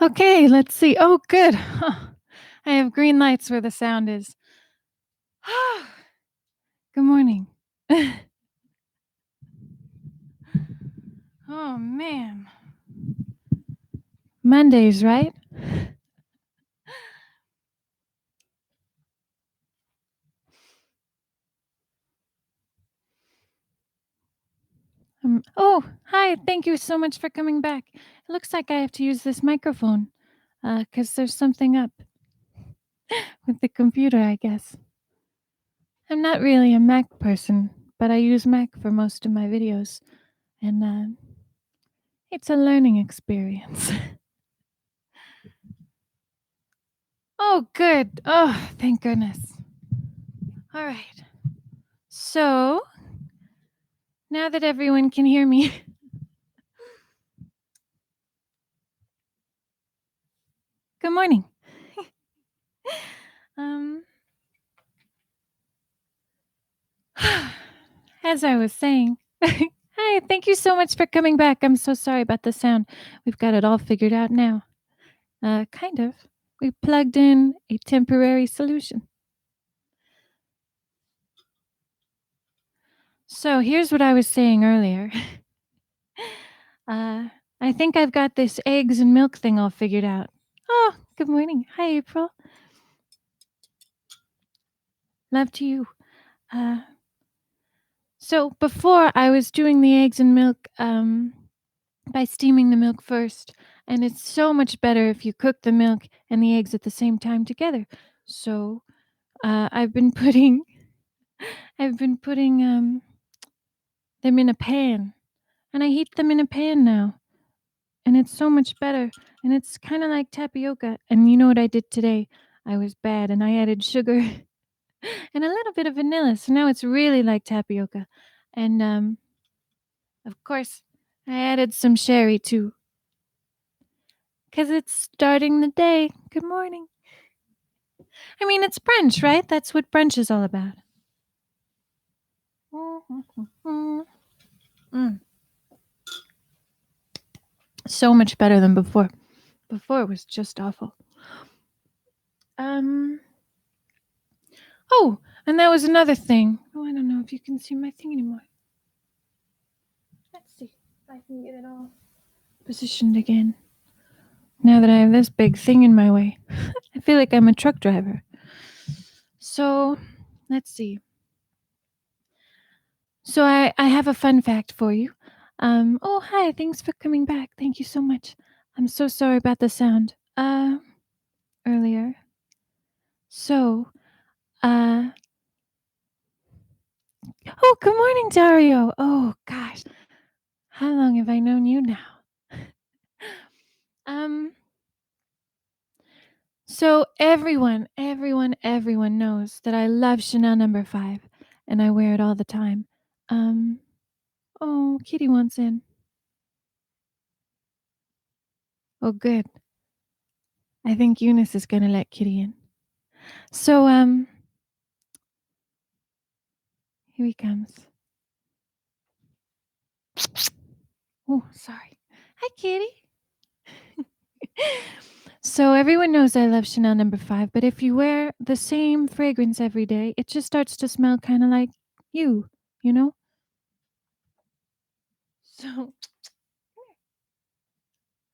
Okay, let's see. Oh, good. Huh. I have green lights where the sound is. Good morning. Oh, man. Mondays, right? Oh, hi. Thank you so much for coming back. It looks like I have to use this microphone because there's something up with the computer, I guess. I'm not really a Mac person, but I use Mac for most of my videos, and it's a learning experience. Oh, good. Oh, thank goodness. All right. So, now that everyone can hear me, good morning. Um, as I was saying, hi, thank you so much for coming back. I'm so sorry about the sound. We've got it all figured out now. Kind of. We plugged in a temporary solution. So, here's what I was saying earlier. I think I've got this eggs and milk thing all figured out. Oh, good morning. Hi, April. Love to you. So before I was doing the eggs and milk by steaming the milk first, and it's so much better if you cook the milk and the eggs at the same time together. So I've been putting them in a pan, and I heat them in a pan now, and it's so much better. And it's kind of like tapioca. And you know what I did today? I was bad, and I added sugar and a little bit of vanilla. So now it's really like tapioca, and of course, I added some sherry too, 'cause it's starting the day. Good morning. I mean, it's brunch, right? That's what brunch is all about. Mm. So much better than before. Before it was just awful. Oh, and that was another thing. Oh, I don't know if you can see my thing anymore. Let's see if I can get it all positioned again. Now that I have this big thing in my way, I feel like I'm a truck driver. So, let's see. So I have a fun fact for you. Oh, hi, thanks for coming back. Thank you so much. I'm so sorry about the sound. Earlier. So, uh, oh, good morning, Dario. Oh, gosh. How long have I known you now? um, so everyone knows that I love Chanel number 5 and I wear it all the time. Um, oh, Kitty wants in. Oh, good. I think Eunice is going to let Kitty in. So, here he comes. Oh, sorry. Hi, Kitty. So everyone knows I love Chanel number 5, but if you wear the same fragrance every day, it just starts to smell kind of like you know? So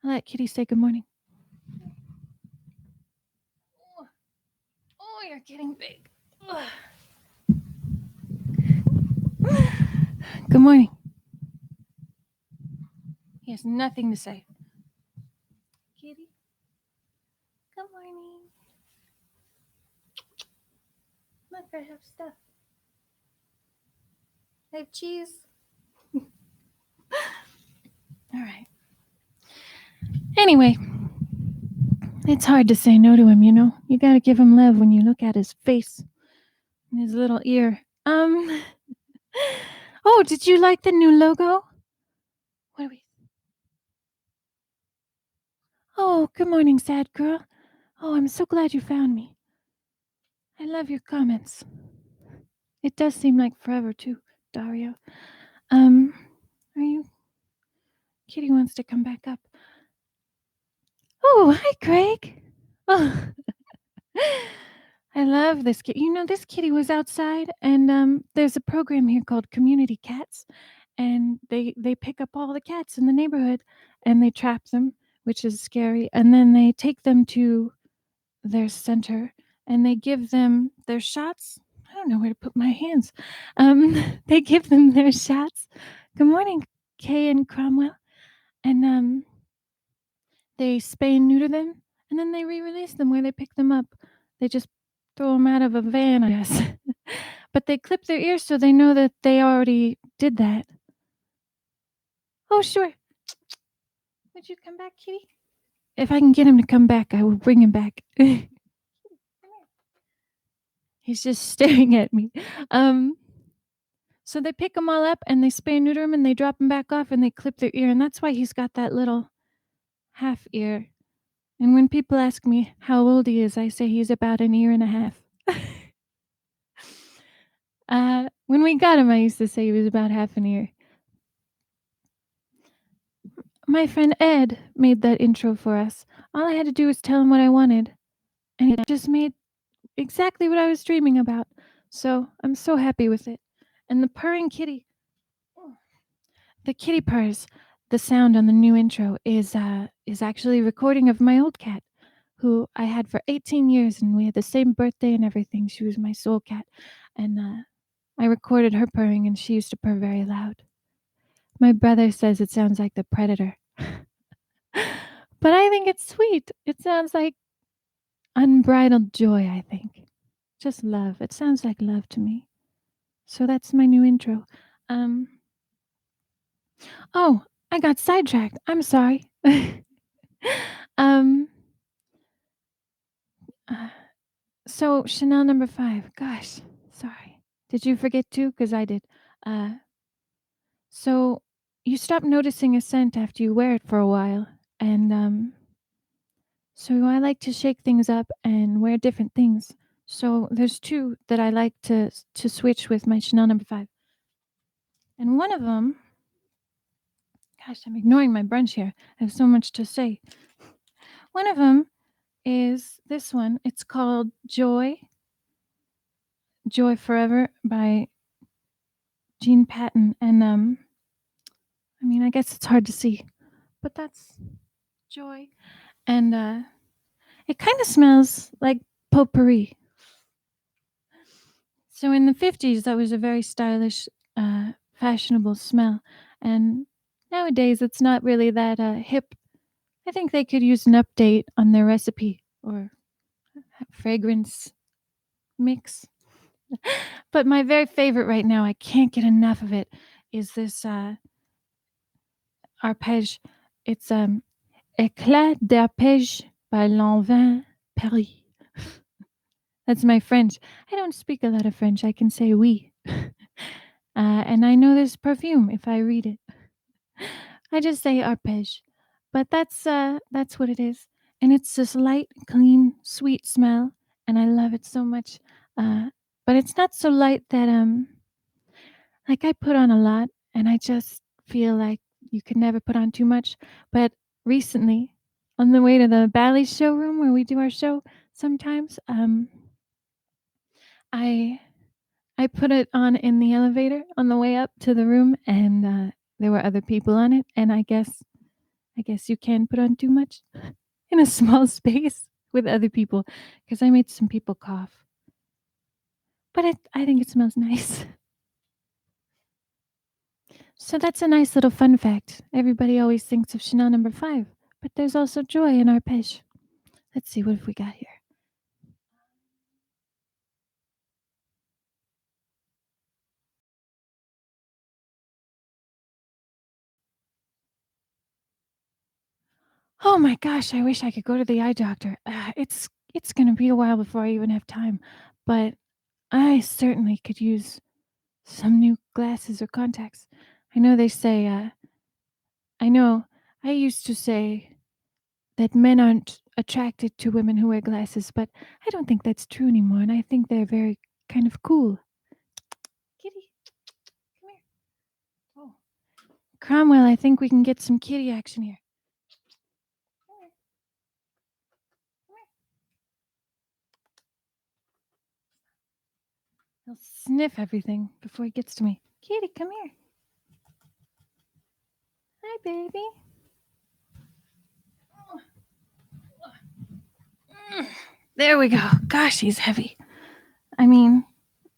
I'll let Kitty say good morning. Oh, you're getting big. Good morning. He has nothing to say. Kitty, good morning. Look, I have stuff. I have cheese. All right. Anyway, it's hard to say no to him, you know? You gotta give him love when you look at his face and his little ear. Oh, did you like the new logo? What are we? Oh, good morning, sad girl. Oh, I'm so glad you found me. I love your comments. It does seem like forever too, Dario. Are you? Kitty wants to come back up. Oh, Oh, hi, Craig. Oh, I love this kitty. You know, this kitty was outside, and there's a program here called Community Cats, and they pick up all the cats in the neighborhood, and they trap them, which is scary, and then they take them to their center, and they give them their shots. I don't know where to put my hands. They give them their shots. Good morning, Kay and Cromwell, and they spay and neuter them, and then they re-release them where they pick them up. They just throw them out of a van, I guess. But they clip their ears so they know that they already did that. Oh, sure. Would you come back, kitty? If I can get him to come back, I will bring him back. He's just staring at me. So they pick them all up and they spay and neuter them and they drop them back off and they clip their ear, and that's why he's got that little half ear. And when people ask me how old he is, I say he's about an ear and a half. When we got him, I used to say he was about half an ear. My friend Ed made that intro for us. All I had to do was tell him what I wanted, and it just made exactly what I was dreaming about. So I'm so happy with it. And the purring kitty, the kitty purrs, the sound on the new intro is actually a recording of my old cat, who I had for 18 years, and we had the same birthday and everything. She was my soul cat, and I recorded her purring, and she used to purr very loud. My brother says it sounds like the predator. But I think it's sweet. It sounds like unbridled joy, I think. Just love. It sounds like love to me. So that's my new intro. Um Oh, I got sidetracked. I'm sorry. um uh, so Chanel number 5. Gosh, sorry. Did you forget too? Cuz I did. Uh so you stop noticing a scent after you wear it for a while, and so I like to shake things up and wear different things. So there's two that I like to switch with my Chanel number 5. And one of them, gosh, I'm ignoring my brunch here. I have so much to say. One of them is this one. It's called Joy Forever by Jean Patton. And I mean, I guess it's hard to see, but that's Joy. And it kind of smells like potpourri. So in the 50s, that was a very stylish, fashionable smell. And nowadays, it's not really that hip. I think they could use an update on their recipe or fragrance mix. But my very favorite right now, I can't get enough of it, is this arpège. It's Éclat d'arpège by Lanvin Paris. That's my French. I don't speak a lot of French. I can say oui. And I know there's perfume if I read it. I just say arpège. But that's what it is. And it's this light, clean, sweet smell, and I love it so much. But it's not so light that like I put on a lot, and I just feel like you can never put on too much. But recently, on the way to the Bally showroom where we do our show sometimes, I I put it on in the elevator on the way up to the room, and there were other people on it, and I guess you can put on too much in a small space with other people, because I made some people cough. But I think it smells nice. So that's a nice little fun fact. Everybody always thinks of Chanel number 5, but there's also joy in arpège. Let's see, what have we got here? Oh my gosh, I wish I could go to the eye doctor. It's gonna be a while before I even have time, but I certainly could use some new glasses or contacts. I know they say, I know I used to say that men aren't attracted to women who wear glasses, but I don't think that's true anymore, and I think they're very kind of cool. Kitty, come here. Oh, Cromwell, I think we can get some kitty action here. He'll sniff everything before he gets to me. Kitty, come here. Hi, baby. There we go. Gosh, he's heavy. I mean,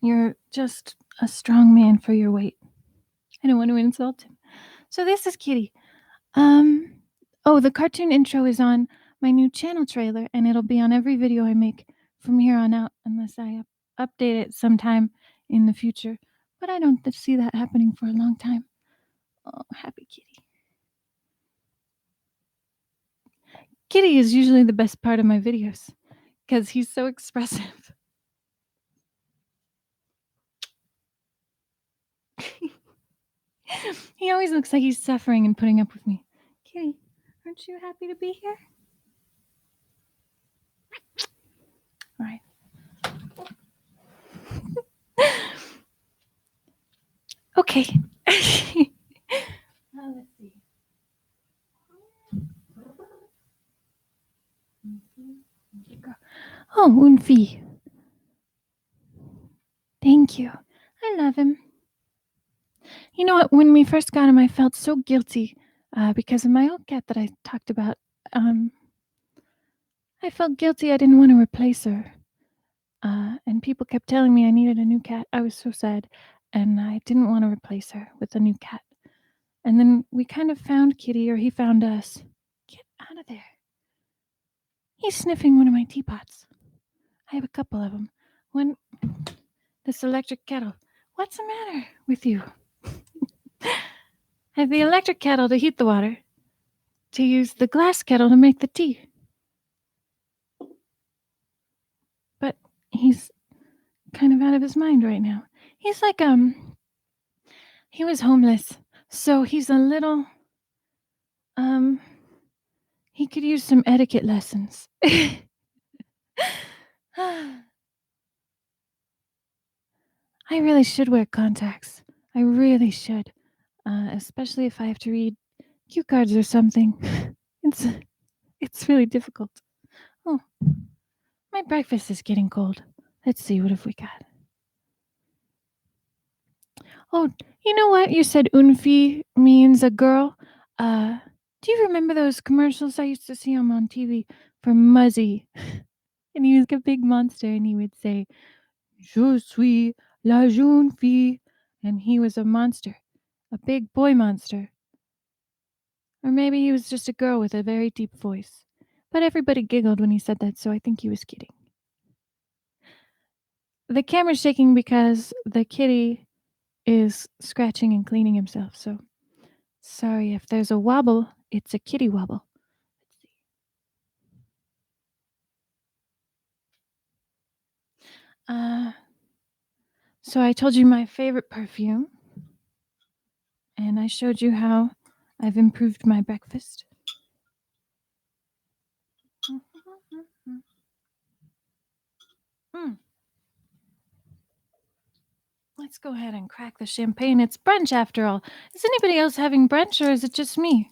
you're just a strong man for your weight. I don't want to insult him. So this is Kitty. Oh, the cartoon intro is on my new channel trailer, and it'll be on every video I make from here on out, unless I update it sometime in the future. But I don't see that happening for a long time. Oh, happy Kitty. Kitty is usually the best part of my videos because he's so expressive. He always looks like he's suffering and putting up with me. Kitty, aren't you happy to be here? All right. Okay. Let's see. Oh, Unfi. Thank you. I love him. You know what? When we first got him, I felt so guilty because of my old cat that I talked about. I felt guilty. I didn't want to replace her. And people kept telling me I needed a new cat. I was so sad. And I didn't want to replace her with a new cat. And then we kind of found Kitty, or he found us. Get out of there. He's sniffing one of my teapots. I have a couple of them. One, this electric kettle. What's the matter with you? I have the electric kettle to heat the water, to use the glass kettle to make the tea. But he's kind of out of his mind right now. He's like, he was homeless, so he's a little, he could use some etiquette lessons. I really should wear contacts. I really should, especially if I have to read cue cards or something. It's really difficult. Oh, my breakfast is getting cold. Let's see, what have we got? Oh, you know what? You said Unfi means a girl. Do you remember those commercials I used to see him on TV for Muzzy? And he was like a big monster, and he would say, "Je suis la jeune fille," and he was a monster, a big boy monster. Or maybe he was just a girl with a very deep voice. But everybody giggled when he said that, so I think he was kidding. The camera's shaking because the kitty is scratching and cleaning himself, so sorry if there's a wobble. It's a kitty wobble. So I told you my favorite perfume, and I showed you how I've improved my breakfast. Let's go ahead and crack the champagne. It's brunch after all. Is anybody else having brunch, or is it just me?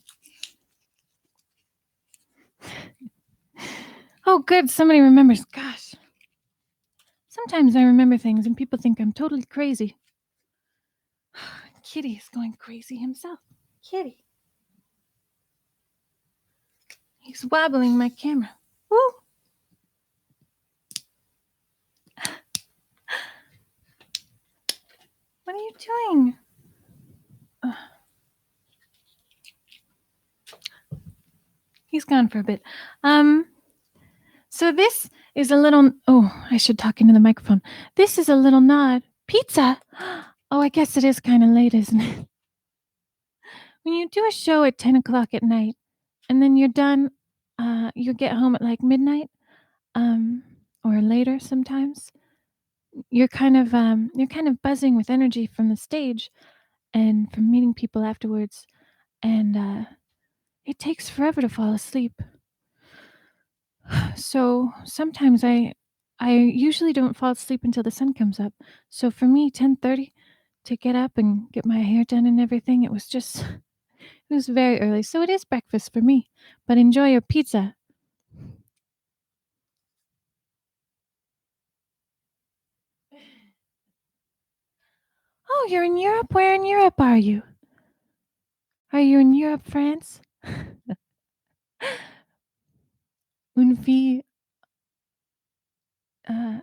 Oh, good. Somebody remembers. Gosh. Sometimes I remember things and people think I'm totally crazy. Kitty is going crazy himself. Kitty. He's wobbling my camera. Woo! What are you doing? He's gone for a bit. So this is a little. Oh, I should talk into the microphone. This is a little nod. Pizza. Oh, I guess it is kind of late, isn't it? When you do a show at 10 o'clock at night, and then you're done, you get home at like midnight, or later sometimes. You're kind of buzzing with energy from the stage, and from meeting people afterwards, and it takes forever to fall asleep. So sometimes I usually don't fall asleep until the sun comes up. So for me, 10:30 to get up and get my hair done and everything, it was very early. So it is breakfast for me. But enjoy your pizza. Oh, you're in Europe? Where in Europe are you? Are you in Europe, France? Une fille, uh,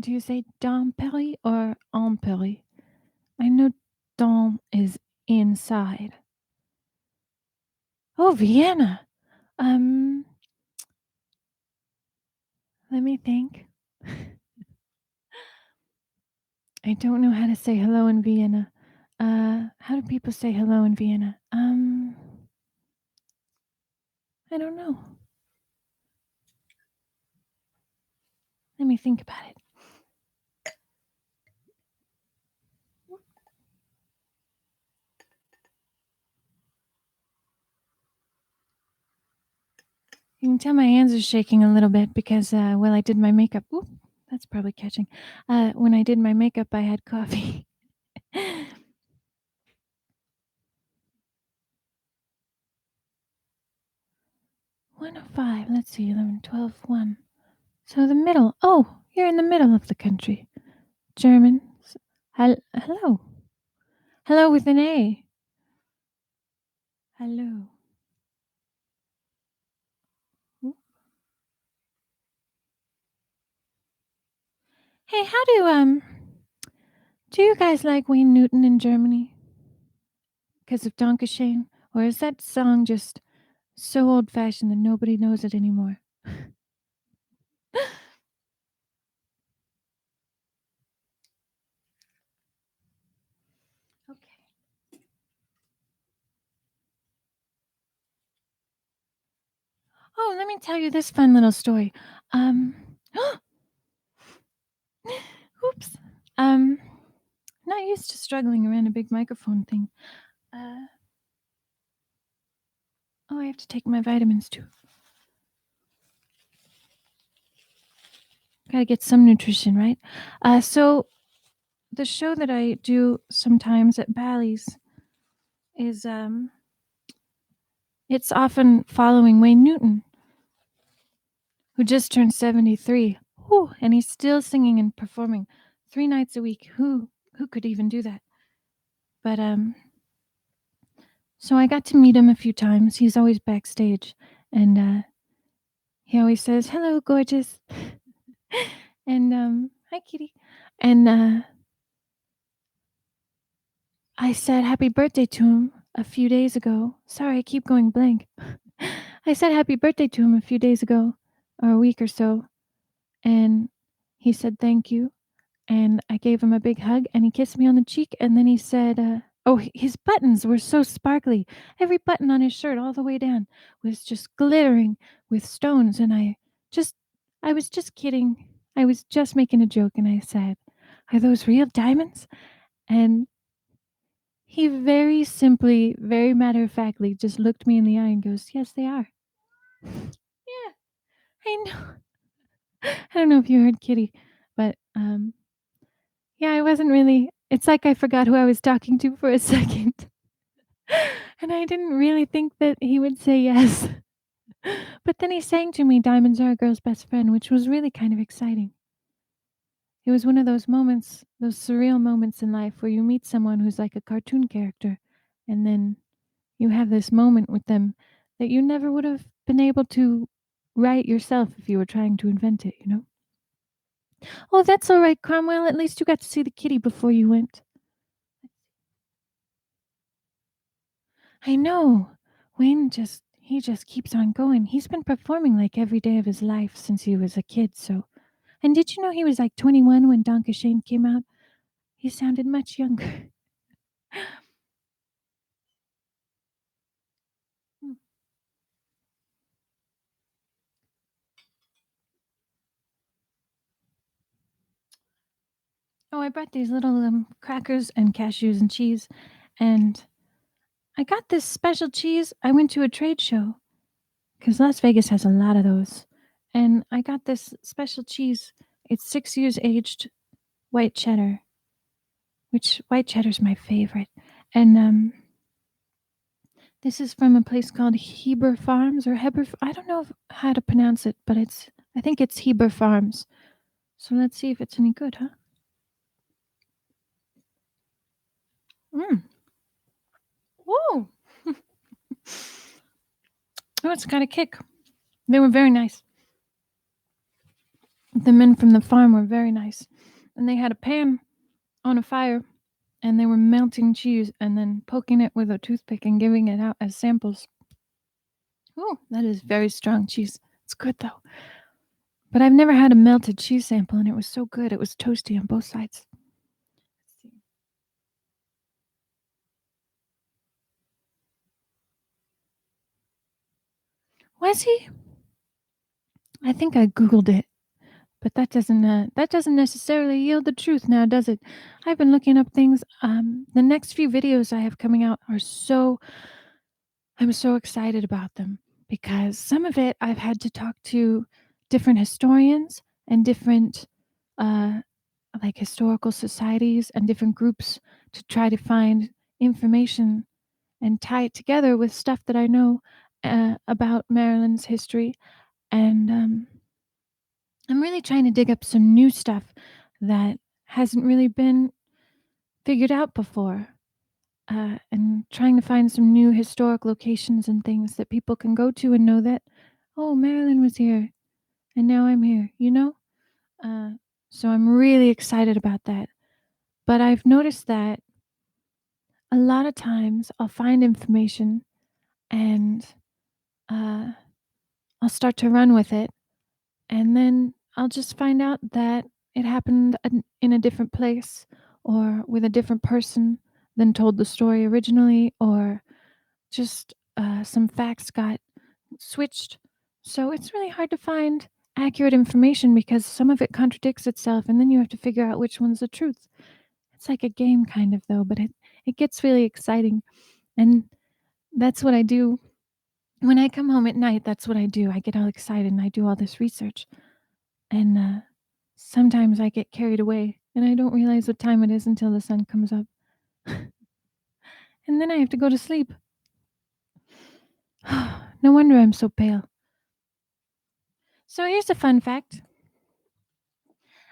do you say dans Paris or en Paris? I know dans is inside. Oh, Vienna. Um, let me think. I don't know how to say hello in Vienna. How do people say hello in Vienna? I don't know. Let me think about it. You can tell my hands are shaking a little bit because, well, I did my makeup. Ooh, that's probably catching. When I did my makeup, I had coffee. 105. Let's see, 11, 12, 1. So the middle. Oh, you're in the middle of the country. German. Hello. Hello with an A. Hello. Ooh. Hey, do you guys like Wayne Newton in Germany? Because of Dankeschön? Or is that song just so old fashioned that nobody knows it anymore? Okay. Oh, let me tell you this fun little story. Um, oops. Um, Not used to struggling around a big microphone thing. Uh, oh, I have to take my vitamins too. Gotta get some nutrition, right? So the show that I do sometimes at Bally's is it's often following Wayne Newton, who just turned 73. Whew, and he's still singing and performing 3 nights a week. Who could even do that? But so I got to meet him a few times. He's always backstage, and he always says, "Hello, gorgeous," and "Hi, kitty," and I said happy birthday to him a few days ago. Sorry, I keep going blank. I said happy birthday to him a few days ago, or a week or so, and he said thank you, and I gave him a big hug, and he kissed me on the cheek, and then he said, oh, his buttons were so sparkly. Every button on his shirt, all the way down, was just glittering with stones, and just, I was just kidding. I was just making a joke, and I said, "Are those real diamonds?" And he very simply, very matter of factly just looked me in the eye and goes, "Yes, they are." Yeah, I know. I don't know if you heard Kitty, but yeah, I wasn't really. It's like I forgot who I was talking to for a second, and I didn't really think that he would say yes. But then he sang to me, "Diamonds are a girl's best friend," which was really kind of exciting. It was one of those moments, those surreal moments in life where you meet someone who's like a cartoon character, and then you have this moment with them that you never would have been able to write yourself if you were trying to invent it, you know? Oh, that's all right, Cromwell. At least you got to see the kitty before you went. I know. He just keeps on going. He's been performing like every day of his life since he was a kid, so. And did you know he was like 21 when Danke Shane came out? He sounded much younger. Hmm. Oh, I brought these little crackers and cashews and cheese, and I got this special cheese. I went to a trade show because Las Vegas has a lot of those. And I got this special cheese. It's 6 years aged white cheddar, which white cheddar's my favorite. And this is from a place called Heber Farms or Heber. I don't know how to pronounce it, but I think it's Heber Farms. So let's see if it's any good, huh? Mm. Woo! Oh, it's got a kick. They were very nice. The men from the farm were very nice. And they had a pan on a fire and they were melting cheese and then poking it with a toothpick and giving it out as samples. Oh, that is very strong cheese. It's good though. But I've never had a melted cheese sample and it was so good. It was toasty on both sides. Let's see. Was he? I think I googled it, but that doesn't necessarily yield the truth now, does it? I've been looking up things. The next few videos I have coming out are so I'm so excited about them because some of it I've had to talk to different historians and different uh, like historical societies and different groups to try to find information and tie it together with stuff that I know about Maryland's history. And I'm really trying to dig up some new stuff that hasn't really been figured out before. And trying to find some new historic locations and things that people can go to and know that, oh, Marilyn was here and now I'm here, you know? Uh, so I'm really excited about that. But I've noticed that a lot of times I'll find information and uh, I'll start to run with it. And then I'll just find out that it happened in a different place or with a different person than told the story originally, or just some facts got switched. So it's really hard to find accurate information because some of it contradicts itself, and then you have to figure out which one's the truth. It's like a game, kind of, though, but it gets really exciting. And that's what I do when I come home at night. That's what I do. I get all excited and I do all this research. And sometimes I get carried away and I don't realize what time it is until the sun comes up. And then I have to go to sleep. No wonder I'm so pale. So here's a fun fact.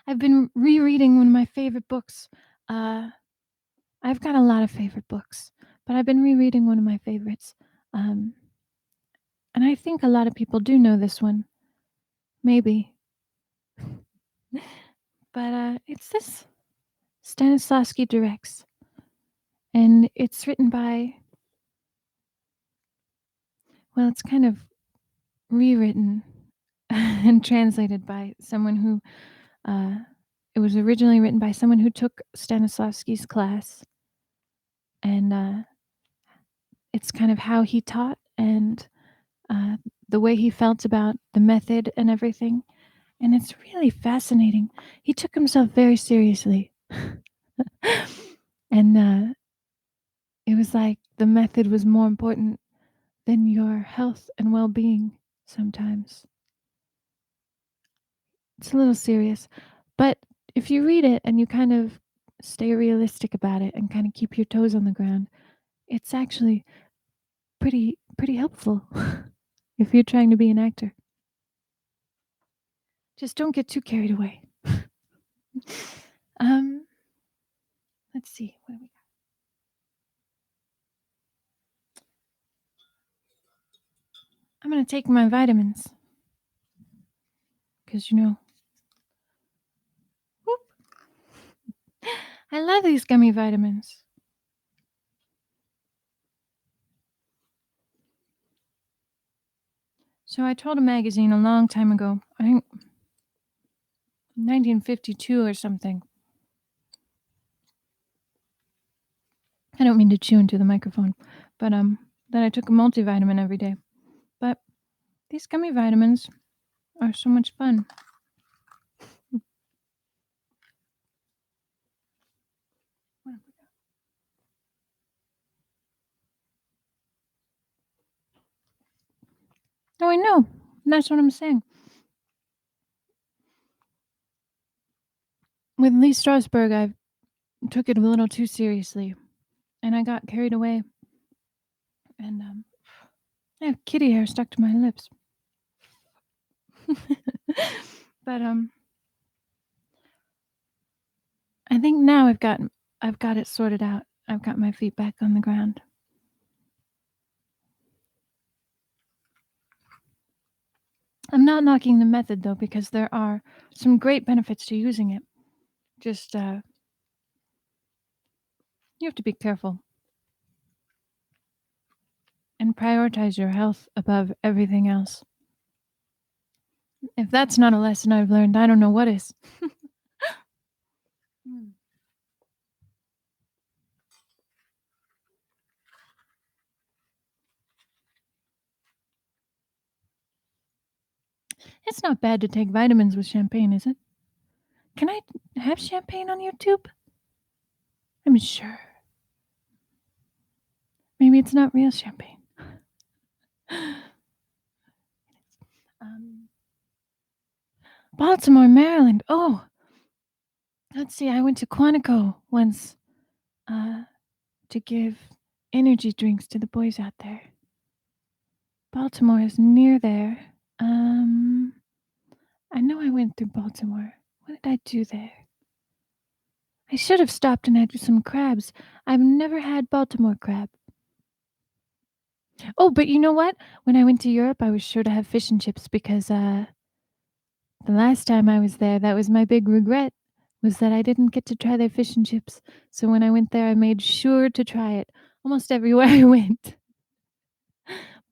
I've been rereading one of my favorite books. Uh, I've got a lot of favorite books, but I've been rereading one of my favorites. Um, and I think a lot of people do know this one. Maybe. But it's this Stanislavski Directs. And it's written by, well, it's kind of rewritten and translated by someone who, uh, it was originally written by someone who took Stanislavski's class. And it's kind of how he taught and uh, the way he felt about the method and everything. And it's really fascinating. He took himself very seriously. And it was like the method was more important than your health and well being sometimes. It's a little serious. But if you read it and you kind of stay realistic about it and kind of keep your toes on the ground, it's actually pretty helpful if you're trying to be an actor. Just don't get too carried away. um, let's see. What do we got? I'm gonna take my vitamins because whoop, I love these gummy vitamins. So I told a magazine a long time ago, I think 1952 or something. I don't mean to chew into the microphone, but that I took a multivitamin every day. But these gummy vitamins are so much fun. Oh, I know. That's what I'm saying. With Lee Strasberg, I took it a little too seriously, and I got carried away, and I have kitty hair stuck to my lips. But I think now I've got it sorted out. I've got my feet back on the ground. I'm not knocking the method though, because there are some great benefits to using it. Just you have to be careful and prioritize your health above everything else. If that's not a lesson I've learned, I don't know what is. Mm. It's not bad to take vitamins with champagne, is it? Can I have champagne on YouTube? I'm sure. Maybe it's not real champagne. um, Baltimore, Maryland. Oh, let's see. I went to Quantico once to give energy drinks to the boys out there. Baltimore is near there. I know I went through Baltimore. What did I do there? I should have stopped and had some crabs. I've never had Baltimore crab. Oh, but you know what? When I went to Europe, I was sure to have fish and chips because the last time I was there, that was my big regret, was that I didn't get to try their fish and chips. So when I went there, I made sure to try it almost everywhere I went.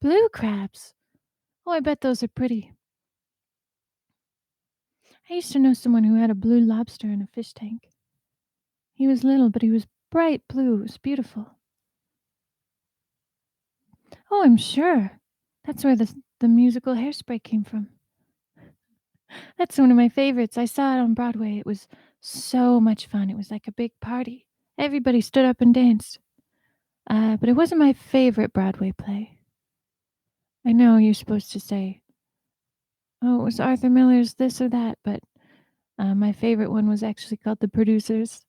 Blue crabs. Oh, I bet those are pretty. I used to know someone who had a blue lobster in a fish tank. He was little, but he was bright blue. It was beautiful. Oh, I'm sure. That's where the musical Hairspray came from. That's one of my favorites. I saw it on Broadway. It was so much fun. It was like a big party. Everybody stood up and danced. But it wasn't my favorite Broadway play. I know you're supposed to say, oh, it was Arthur Miller's this or that, but my favorite one was actually called The Producers.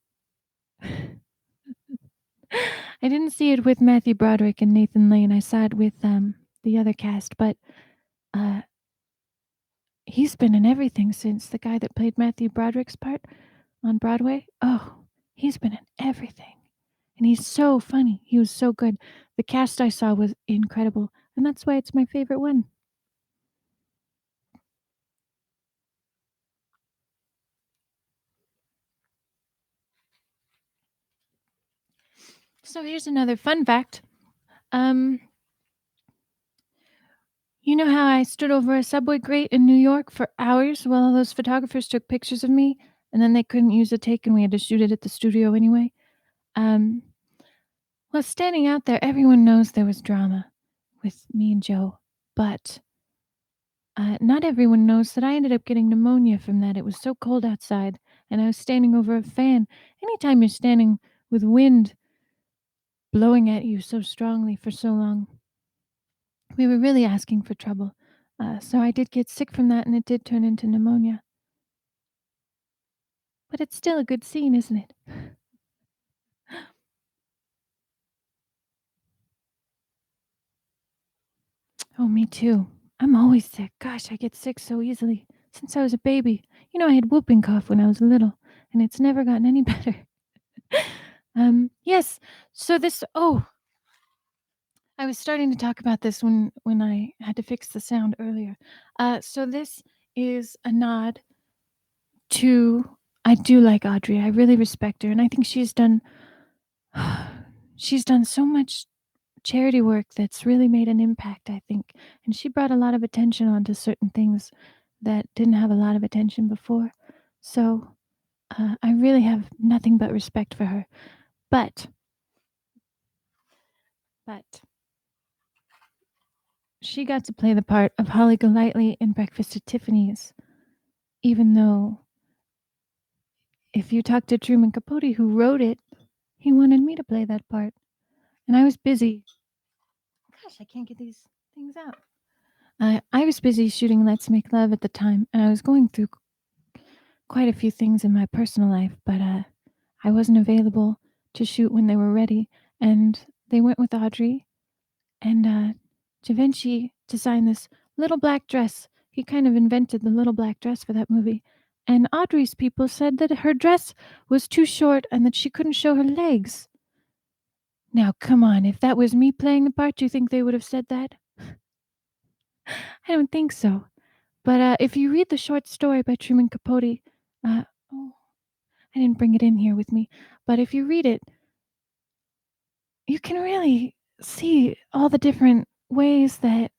I didn't see it with Matthew Broderick and Nathan Lane. I saw it with the other cast, but uh, he's been in everything since. The guy that played Matthew Broderick's part on Broadway. Oh, he's been in everything. And he's so funny. He was so good. The cast I saw was incredible. And that's why it's my favorite one. So here's another fun fact. Um, you know how I stood over a subway grate in New York for hours while all those photographers took pictures of me and then they couldn't use a take and we had to shoot it at the studio anyway? Um, well, standing out there, everyone knows there was drama with me and Joe, but not everyone knows that I ended up getting pneumonia from that. It was so cold outside, and I was standing over a fan. Anytime you're standing with wind blowing at you so strongly for so long, we were really asking for trouble. So I did get sick from that, and it did turn into pneumonia. But it's still a good scene, isn't it? Oh, me too. I'm always sick. Gosh, I get sick so easily. Since I was a baby. You know, I had whooping cough when I was little, and it's never gotten any better. Yes. So this, oh, I was starting to talk about this when I had to fix the sound earlier. So this is a nod to, I do like Audrey. I really respect her, and I think she's done so much charity work that's really made an impact, I think. And she brought a lot of attention onto certain things that didn't have a lot of attention before. So I really have nothing but respect for her. But she got to play the part of Holly Golightly in Breakfast at Tiffany's, even though if you talk to Truman Capote, who wrote it, he wanted me to play that part. And I was busy. Gosh, I can't get these things out. I was busy shooting Let's Make Love at the time, and I was going through quite a few things in my personal life, but I wasn't available to shoot when they were ready. And they went with Audrey, and Givenchy designed this little black dress. He kind of invented the little black dress for that movie. And Audrey's people said that her dress was too short and that she couldn't show her legs. Now, come on, if that was me playing the part, do you think they would have said that? I don't think so. But, if you read the short story by Truman Capote, uh oh, I didn't bring it in here with me, but if you read it, you can really see all the different ways that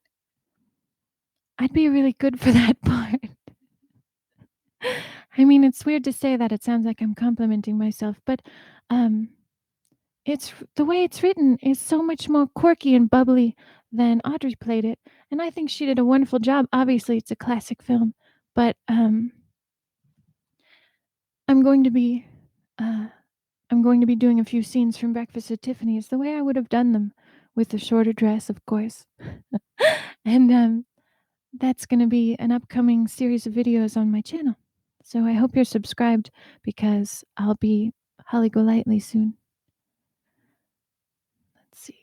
I'd be really good for that part. I mean, it's weird to say that, it sounds like I'm complimenting myself, but, um, the way it's written is so much more quirky and bubbly than Audrey played it, and I think she did a wonderful job. Obviously, it's a classic film, but, I'm going to be, uh I'm going to be doing a few scenes from Breakfast at Tiffany's the way I would have done them, with a shorter dress, of course. And, that's gonna be an upcoming series of videos on my channel. So I hope you're subscribed because I'll be Holly Golightly soon. Let's see.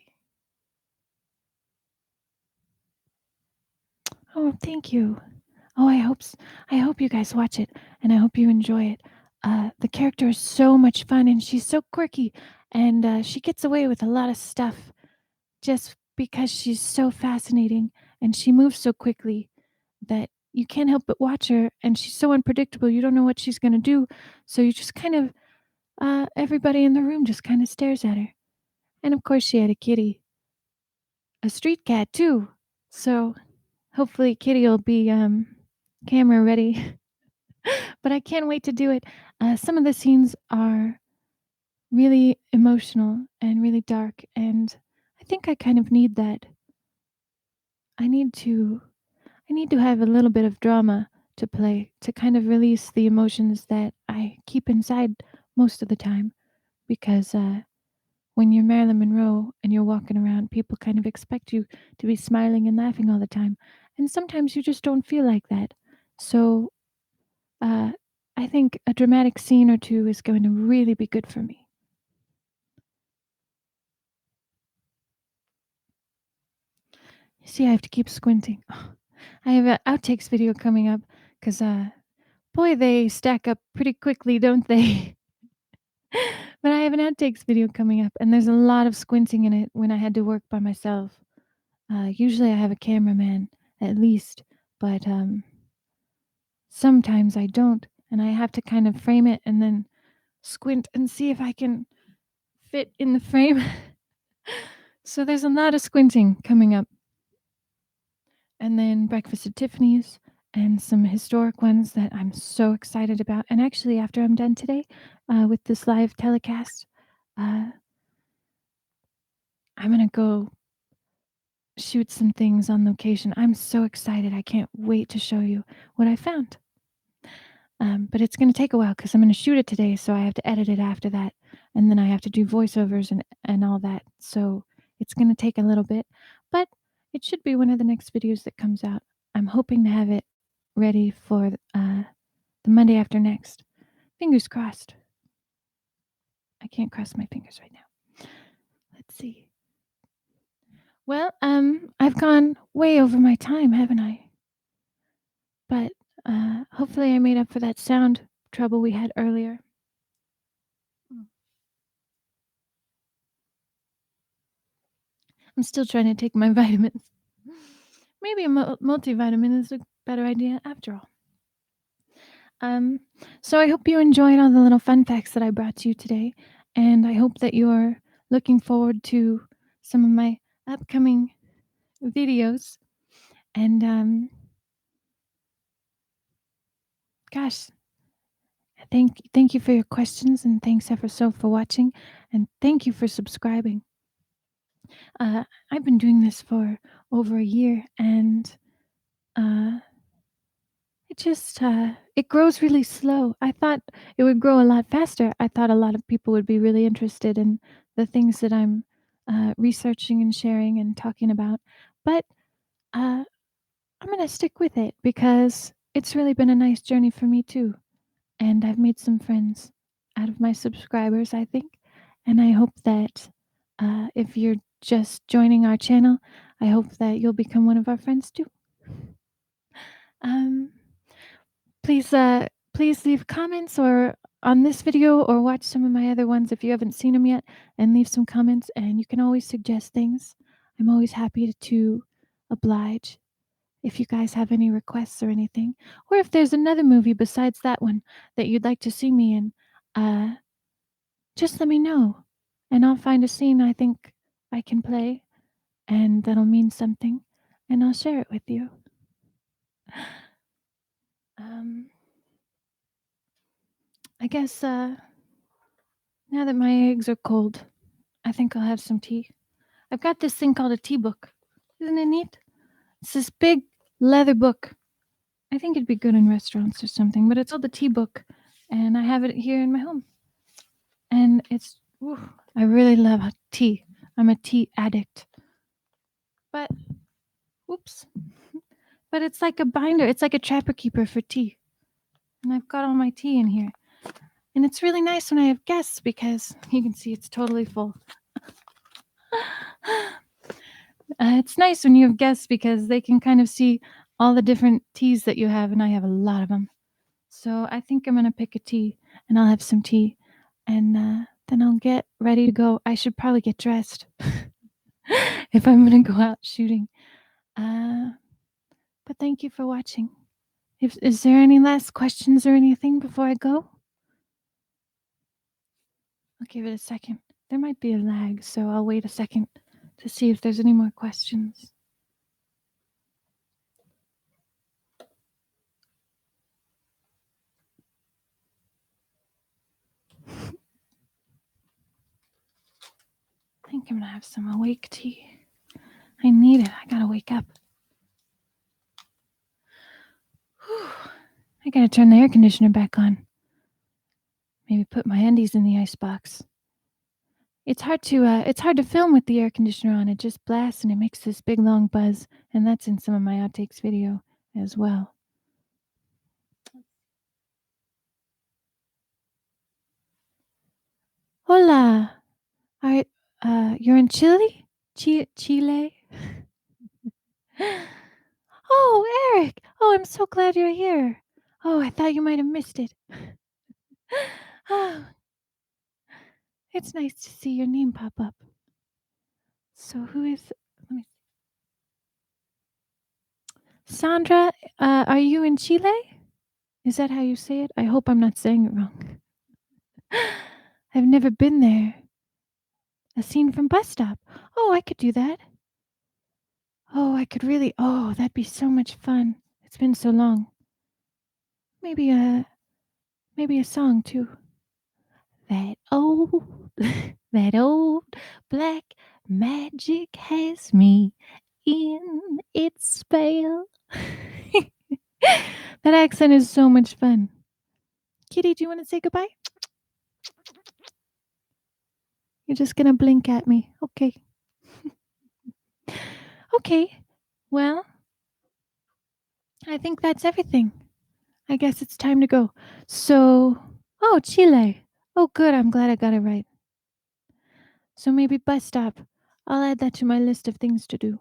Oh, thank you. Oh, I hope you guys watch it, and I hope you enjoy it. The character is so much fun, and she's so quirky, and, she gets away with a lot of stuff just because she's so fascinating, and she moves so quickly that you can't help but watch her, and she's so unpredictable, you don't know what she's gonna do, so you just kind of everybody in the room just kinda stares at her. And, of course, she had a kitty, a street cat too, so hopefully Kitty'll be, camera ready. But I can't wait to do it. Some of the scenes are really emotional and really dark, and I think I kind of need that. I need to I need to have a little bit of drama to play to kind of release the emotions that I keep inside most of the time because, when you're Marilyn Monroe and you're walking around, people kind of expect you to be smiling and laughing all the time, and sometimes you just don't feel like that. So, uh, I think a dramatic scene or 2 is going to really be good for me. You see, I have to keep squinting. I have a outtakes video coming up 'cause, boy, they stack up pretty quickly, don't they? But I have an outtakes video coming up, and there's a lot of squinting in it when I had to work by myself. Usually I have a cameraman at least, but, sometimes I don't, and I have to kind of frame it and then squint and see if I can fit in the frame. So there's a lot of squinting coming up. And then Breakfast at Tiffany's and some historic ones that I'm so excited about. And actually, after I'm done today, with this live telecast, uh, I'm gonna go shoot some things on location. I'm so excited. I can't wait to show you what I found. But it's gonna take a while because 'cause I'm gonna shoot it today, so I have to edit it after that, and then I have to do voiceovers and all that, so it's gonna take a little bit, but it should be one of the next videos that comes out. I'm hoping to have it ready for, the Monday after next. Fingers crossed. I can't cross my fingers right now. Let's see. Well, I've gone way over my time, haven't I? But, hopefully I made up for that sound trouble we had earlier. Mm. I'm still trying to take my vitamins. Maybe a multivitamin is a better idea after all. Um, so I hope you enjoyed all the little fun facts that I brought to you today, and I hope that you're looking forward to some of my upcoming videos. And gosh, thank you for your questions, and thanks ever so for watching, and thank you for subscribing. I've been doing this for over a year, and uh, it grows really slow. I thought it would grow a lot faster. I thought a lot of people would be really interested in the things that I'm, researching and sharing and talking about, but, uh, I'm gonna stick with it because it's really been a nice journey for me too, and I've made some friends out of my subscribers, I think, and I hope that, if you're just joining our channel, I hope that you'll become one of our friends too. Um, please, please leave comments or on this video or watch some of my other ones if you haven't seen them yet and leave some comments, and you can always suggest things. I'm always happy to oblige if you guys have any requests or anything, or if there's another movie besides that one that you'd like to see me in, just let me know, and I'll find a scene I think I can play and that'll mean something, and I'll share it with you. Um, I guess now that my eggs are cold, I think I'll have some tea. I've got this thing called a tea book. Isn't it neat? It's this big leather book. I think it'd be good in restaurants or something, but it's called the tea book, and I have it here in my home. And it's, I really love tea. I'm a tea addict. But, oops. But it's like a binder. It's like a trapper keeper for tea. And I've got all my tea in here. And it's really nice when I have guests because you can see it's totally full. It's nice when you have guests because they can kind of see all the different teas that you have, and I have a lot of them. So I think I'm going to pick a tea, and I'll have some tea, and then I'll get ready to go. I should probably get dressed if I'm going to go out shooting. But thank you for watching. Is there any last questions or anything before I go? I'll give it a second. There might be a lag, so I'll wait a second to see if there's any more questions. I think I'm gonna have some awake tea. I need it. I gotta wake up. Whew. I gotta turn the air conditioner back on. Maybe put my undies in the icebox. It's hard to film with the air conditioner on. It just blasts and it makes this big long buzz, and that's in some of my outtakes video as well. Hola. You're in Chile? Chile? Oh, Eric. Oh, I'm so glad you're here. Oh, I thought you might have missed it. Oh, it's nice to see your name pop up. So who is? Let me. Sandra, are you in Chile? Is that how you say it? I hope I'm not saying it wrong. I've never been there. A scene from Bus Stop. Oh, I could do that. Oh, I could really. Oh, that'd be so much fun. It's been so long. Maybe a song too. That old, that old black magic has me in its spell. That accent is so much fun. Kitty, do you want to say goodbye? You're just gonna blink at me. Okay. Okay. Well, I think that's everything. I guess it's time to go. So, oh, Chile. Oh, good. I'm glad I got it right. So maybe bus stop. I'll add that to my list of things to do.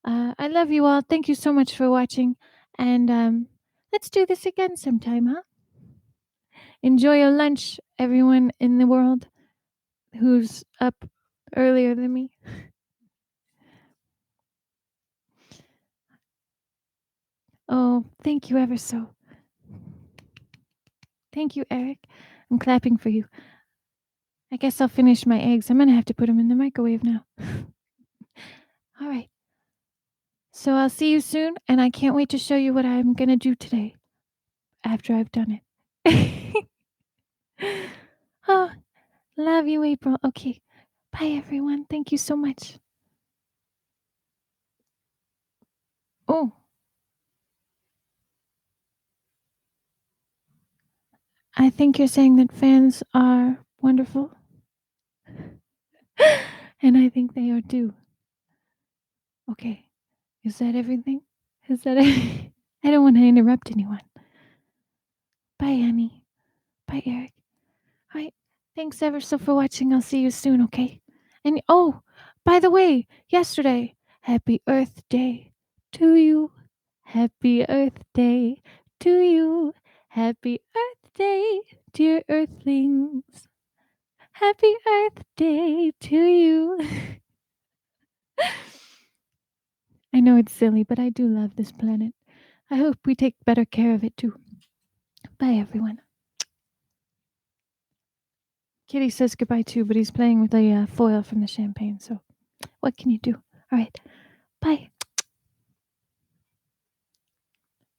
I love you all. Thank you so much for watching. And let's do this again sometime, huh? Enjoy your lunch, everyone in the world who's up earlier than me. Oh, thank you ever so. Thank you, Eric. I'm clapping for you. I guess I'll finish my eggs. I'm going to have to put them in the microwave now. All right. So I'll see you soon, and I can't wait to show you what I'm going to do today after I've done it. Oh, love you, April. Okay. Bye, everyone. Thank you so much. Oh, I think you're saying that fans are wonderful. And I think they are too. Okay. Is that everything? Is that it? I don't want to interrupt anyone. Bye, Annie. Bye, Eric. All right. Thanks ever so for watching. I'll see you soon, okay? And oh, by the way, yesterday, happy Earth Day to you. Happy Earth Day to you. Happy Earth Day, dear Earthlings. Happy Earth Day to you. I know it's silly, but I do love this planet. I hope we take better care of it too. Bye, everyone. Kitty says goodbye too, but he's playing with the foil from the champagne, so what can you do? All right. Bye.